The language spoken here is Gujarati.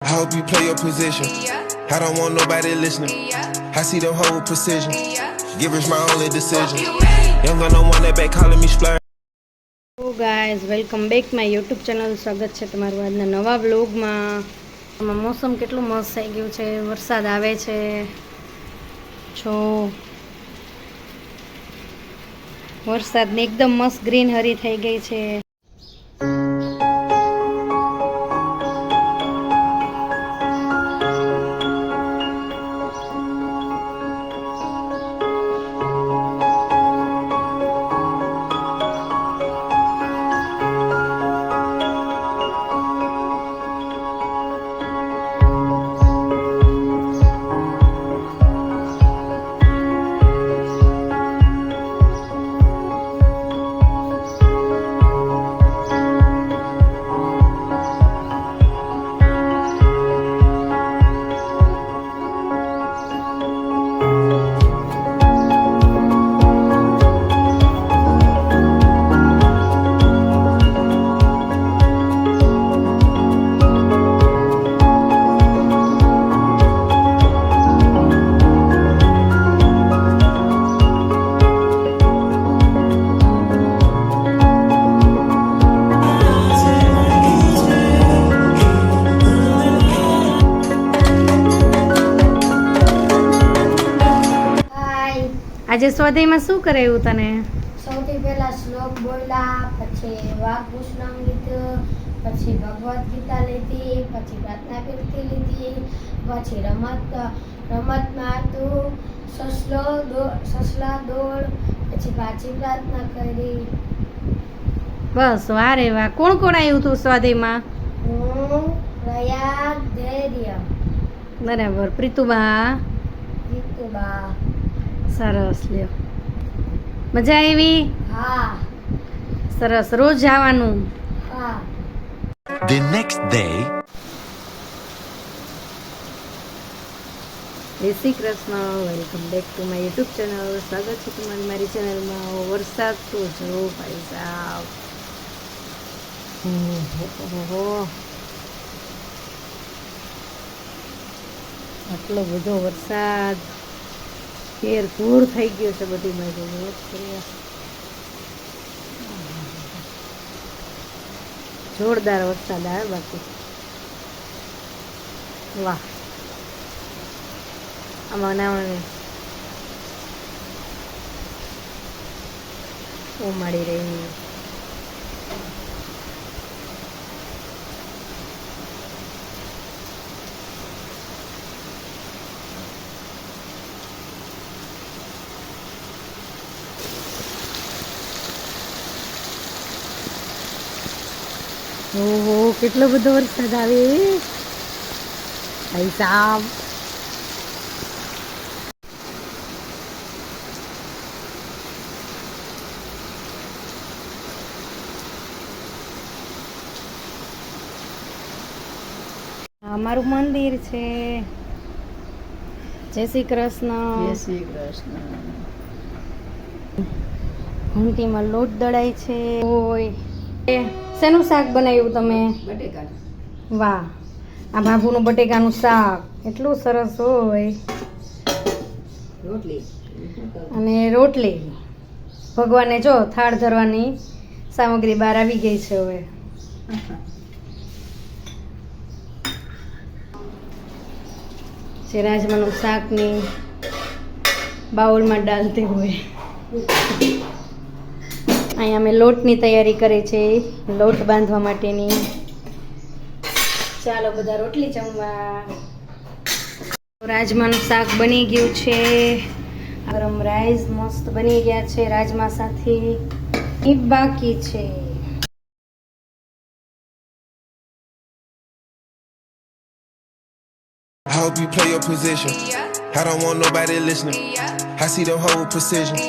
I hope you play your position. I don't want nobody listening. I see the whole precision. Givers my only decision. Young gun don't want that back calling me splurge. Hello guys, welcome back my YouTube channel. સ્વાગત છે તમારું આજના નવા વ્લોગમાં. મોસમ કેટલું મસ્ત થઈ ગયું છે, વરસાદ આવે છે. જો વરસાદની એકદમ મસ્ત ગ્રીનહરી થઈ ગઈ છે. આજે સ્વાધ્યાયમાં શું કરાયું તને? સૌથી પહેલા શ્લોક બોલ્યા, પછી વાઘભૂષણ લીધું, પછી ભગવદ્ ગીતા લીધી, પછી પ્રાર્થના કીર્તિ લીધી, પછી રમતમાં હતું સસલા દોડ, પછી પાછી પ્રાર્થના કરી. બસ વાહ રે વાહ. કોણ કોણ આવ્યું હતું સ્વાધ્યાયમાં? હું, પ્રયાગ, ધૈર્ય. બરાબર. પ્રીતુબા? જીતુબા. સરસ. લ્યો, મજા આવી? હા. સરસ. રોજ જવાનું? હા. The next day. જય Shri Krishna. Welcome back to my YouTube channel. સ્વાગત છે તમારી મારી ચેનલમાં. વરસાદ તો જો ભાઈ સાહેબ, આટલો બધો વરસાદ, ઘેર ઘૂર થઈ ગયો છે બધી બાજુ. જોરદાર વરસાદ આવે બાકી. વાહ. આમાં નાવાની ઉમાડી રહી. ઓહો, કેટલો બધો વરસાદ આવે ભાઈ સાહેબ. અમારું મંદિર છે. જય શ્રી કૃષ્ણ. જય શ્રી કૃષ્ણ. ઘંટીમાં લોટ દળાય છે. ઓય, શેનું શાક બનાવ્યું તમે? બટેકા. વાહ. આ બાબુનું બટેકાનું શાક એટલું સરસ હોય. રોટલી અને રોટલી. ભગવાનને જો થાળ ધરવાની સામગ્રી બહાર આવી ગઈ છે હવે. જે રાજમાનું શાકની બાઉલમાં ડાલતે હોય. અહીંયા અમે લોટની તૈયારી કરે છે, લોટ બાંધવા માટેની. ચાલો બધા રોટલી જમવા. રાજમાનું શાક બની ગયું છે. ગરમ રાઈસ મસ્ત બની ગયા છે રાજમા સાથે. બાકી છે. I hope you play your position. I don't want nobody listening. I see the whole precision.